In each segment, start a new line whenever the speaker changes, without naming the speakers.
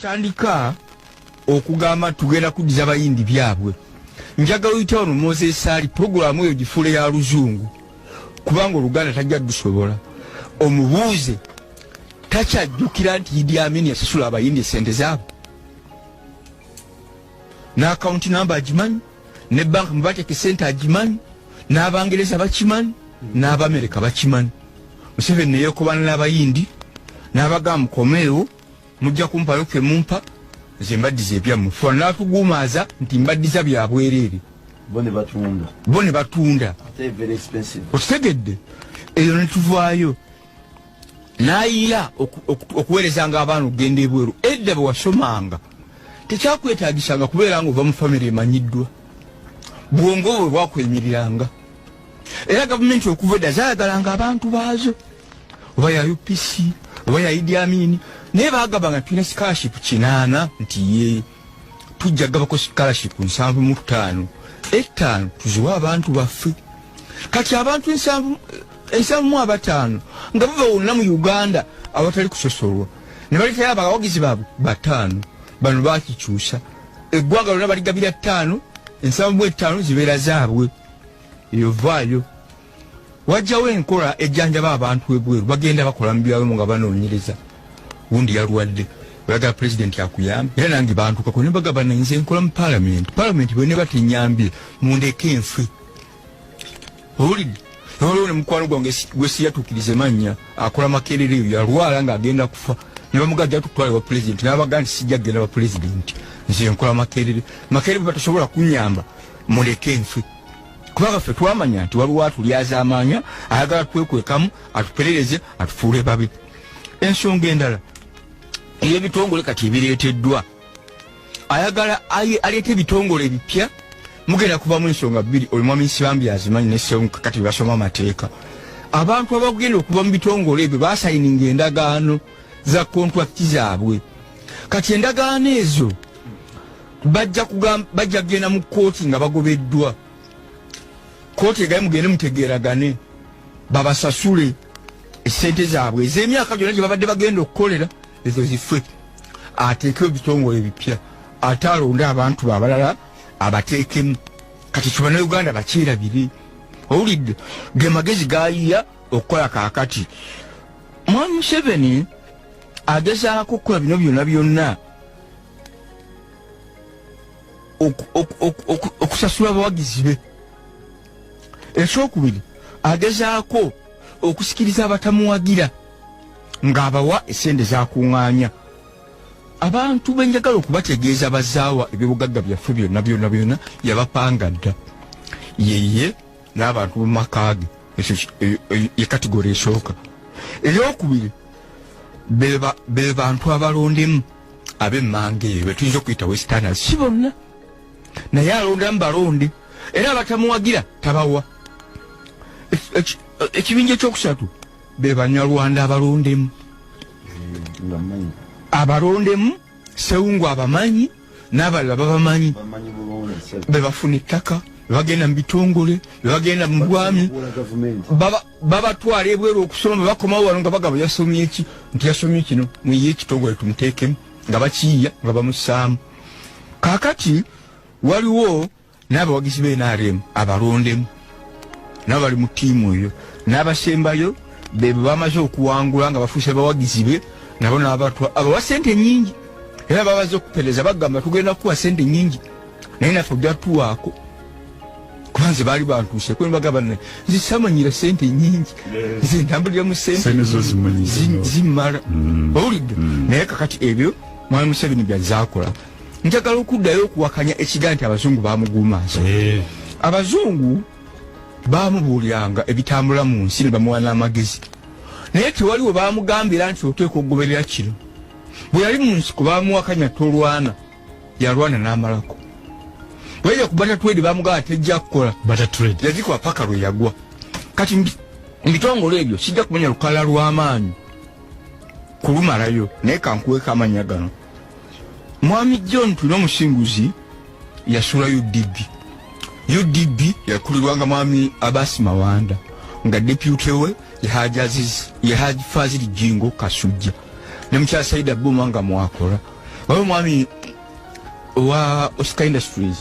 tandika okugamba tugenda kuddiza abayindi byabwe njagala oyita ono Moses ali programu eyo gifule ya luzungu kubanga Oluganda tajja dusobola omubuuze takyajjukira nti Idi Amin yasasula abayindi esente zaabwe n'akawunti namba agimanyi ne bank mubateeke sente agimanyi n'Abangereza bakimanyi n'Abamerika bakimanyi Museveni ne yeekobana n'abayindi n'abagamba mukomeewo mujja kumpayo ke mumpa nze mbaddiza ebyammwe ffe n'atuguumaaza nti mbaddiza bya bwereere bo ne batunda okitegedde eyo ne tuvaayo n'ayiira okuweerezanga abaana okugenda ebweru edda bwe wasomanga tekyakwetaagisanga kubeera nga ova mu famire emanyiddwa bwongo bwe bwakwemiriranga era gavumenti okuva edda zaayagalanga abantu baazo oba ya UPC oba ya Idi Amin naye baagabanga tulina scholarship 8 nti ye tujja gabako scholarship 75 5 tuziwa abantu baffe kati abantu 75 nga bava wonna mu Uganda abatali kusosolwa ne balitayo abawagizi baabwe 5 bano bakikyusa eggwanga lonna baligabira 5 75 zibeera zaabwe eyo vaayo wajjawo enkola ejjanjaba abantu ebweru bagenda bakola mu byabwe nga banoonyereza wundi yalwadde bayagala pulezidenti akuyambe era nange bantukako ne bagamba nze nkola mu paalamenti bwe ne batenyambye mundeke enfe owulidde olwo ne mukwano gwange gwe siyatuukirize mannya akola Makerere eyo yalwala ng'agenda kufa ne bamugajja tutwale wa pulezidenti n'abagaa nti sijja kgenda wa pulezidenti nze nkola Makerere bwe batasobola kunyamba muleke enfe kubanga ffe twamanya nti waliwo atulyaza amaanya ayagala twekwekamu atuperereze atufuule babi ensonga endala ey'ebitongole kati ebireeteddwa ayagala aleeta ebitongole ebipya mugenda kubamu ensonga bbiri oli mwami Nsibambi azimanyi ne Ssemuka kati basoma amateeka abantu abagenda okuva mu bitongole ebyo baasayininga endagaano za kontrakiti zaabwe kati endagaano ezo bajja kugenda mu kkooti nga bagobeddwa kooti egaye mugende mutegeeragane babasasule essente zaabwe ez'emyaka gyonna gye babadde bagenda okukolera ezo zife ateekeo bitongole ebipya ate alonde abantu abalala abateekemu kati kiba Uganda bakyerabire owulidde ge magezi gayiya okukola kaakati mwami Museveni agezaako okukola bino byonna byonna okusasula abawagizi be ekyokubiri agezaako okusikiriza abatamuwagira ng'abawa essente zakuŋŋaanya abantu benjagala okubategeeza bazaawa ebyobugagga byaffe byonna yabapanga dda yeye n'abantu mu maka ge ye kategori esooka eryokubiri be bantu abalondemu ab'emmanga eyo betuyinza okuyita westerners si bonna naye alondamu balonde era abatamuwagira tabawa ekibinja ekyokusatu be Banyarwanda abalondemu Sewungu abamanyi n'abalala babamanyi be bafuna ettaka bagenda mu bitongole bagenda mu bwami babatwala ebweru okusoma be bakomawo wano nga bagamba yasomye eki nti yasomye kino muyiye ekitongole tumuteekemu nga bakiyiya nga bamusaamu kaakati waliwo n'abawagizi b'NRM abalondemu n'abali mu ttiimu eyo n'abasembayo be bamaze okuwangula nga bafuuse bawagizi be nabo n'abatwa abawa sente nnyingi era babaze okupereza bagamba tugenda kuwa sente nnyingi naye naffe ojjatuwaako kuba nze baali bantuuse kwe bagamba nze samanyira sente nnyingi nze ntambulira mu sente zimmala owulidde naye kakati ebyo mwami Museveni byazaakola njagala okuddayo okuwakanya ekigaa nti abazungu bamuguumaaza abazungu baamubuuliranga ebitambula mu nsi ne bamuwa n'amagezi naye tewaliwo baamugambira nti oteeka okugoberera kino bwe yali mu nsiko baamuwakanya tolwana yalwana n'amalako bweyja ku Batatuledi baamugamba tejja kukola yazikuba paka lwe yagwa kati mbitongole ebyo sijja kumanya lukalala lw'amaanyi kulumalayo naye kankuweeka amannya gano mwami John tulina omusinguzi yasula UDB yakulirwanga mwami Abasi Mawanda nga deputy we ye Hajji Fazili Jingo Kasujja ne mukyala Saida Buma nga mwakola Waliwo mwami wa Oscar Industries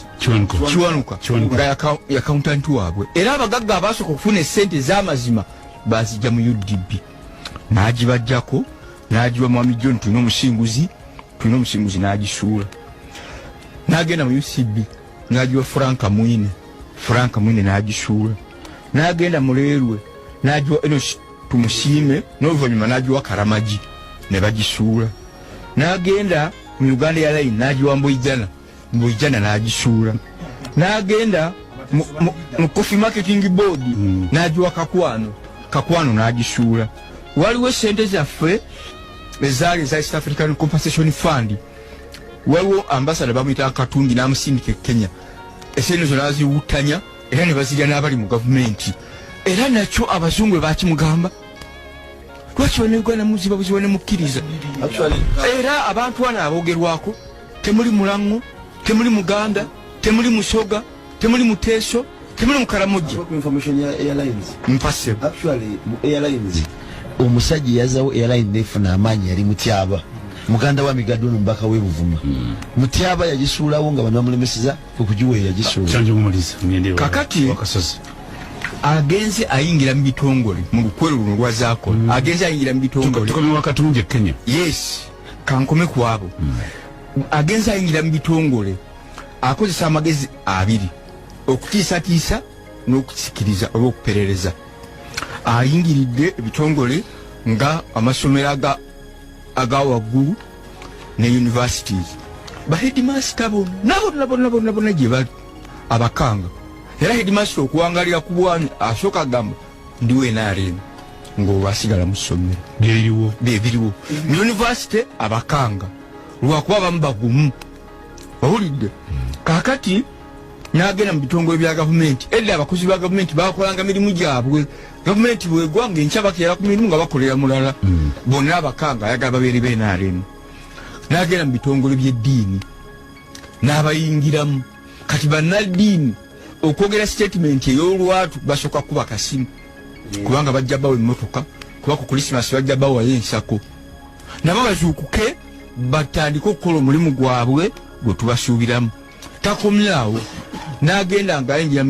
Kiwanuka nga ya accountant waabwe era abagagga abasooka okufuna essente z'amazima bazijja mu UDB n'agibajjako n'agiwa mwami John tulina omusinguzi n'agisuula n'agenda mu UCB n'agiwa Franka Mwine n'agisuula n'agenda mu Leerwe n'agiwa Enoch Tumusiime n'oluvannyuma n'agiwa Karamagi ne bagisuula n'agenda mu Uganda Airline n'agiwa Mbuyijana n'agisuula n'agenda mu Coffee Marketing Board n'agiwa Kakwano n'agisuula. Waliwo sente zaffe ezaali za East African Compensation Fund, waliwo ambassador bamuyita Akatambi n'amusindika Kenya, esente zo n'aziwutanya era ne bazirya n'abali mu gavumenti era nakyo abazungu bakimugamba lwaki Bannayuganda muziba buziba ne mukkiriza era abantu wana aboogerwako temuli Mulango, temuli Muganda, temuli Musoga, temuli Muteso, temuli Mukaramojje.
Information ya airlines
mpase
actually mu airlines omusajja yazawo airline nefuna amaanyi yali Mutyaba muganda wa Migado mbaka we Buvuma Mutyaba yagisuulawo nga banamulemeseza okugiwe yagisuula
Kyanjo mumuliza ngendewa
kakati wakasozi agenze ayingira mu bitongole mu lukwero luno lwazaako agenze ayingira mu bitongole
tukomye wakatunje Kenya
yes kankome kwabo agenze ayingira mu bitongole akozesa amagezi abiri okutiisatiisa n'okusikiriza oba okuperereza ayingiridde ebitongole nga amasomero aga waggulu ne universities ba headmaster bonna gye bali abakanga era headmaster okuwangalira ku bwami asooka agamba ndiwe NRM ng'olwasigala mu ssomero biriwo mu university abakanga lwakuba abamu bagumu bawulidde kaakati n'agenda mu bitongole bya gavumenti edda abakozi ba gavumenti bakolanga mirimu gyabwe gavumenti bwegwanga enkya bakeera ku mirimu nga bakolera mulala bonna abakanga ayagala babeere b'NRM n'agenda mu bitongole by'eddiini n'abayingiramu kati bannaddiini okwogera statement ey'olwatu basooka kuba kasimu kubanga bajja bawa emmotoka kuba ku Christmas bajja bawayo ensako nabo bazuukuke batandike okukola omulimu gwabwe gwe tubasuubiramu takomyawo n'agenda ng'ayingira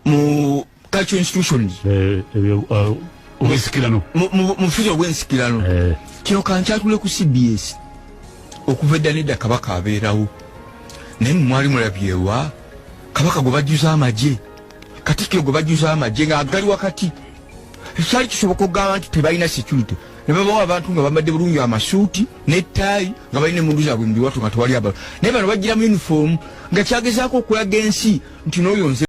mu cultural institutions mu fizo obwensikirano kino kankyatule ku CBS okuva edda nedda kabaka abeerawo naye mwali mulabyewa kabaka gwe bajjuza amagye Katikkiro gwe bajjuza amagye ng'agali wakati ekyali kisoboka okugamba nti tebalina security ne babawa abantu nga bambadde bulungi amasuuti n'ettaayi nga balina emundu zaabwe mu biwatu nga tewali abalo naye bano bajjira mu uniform nga kyagezaako okulaga ensi nti n'oyo nze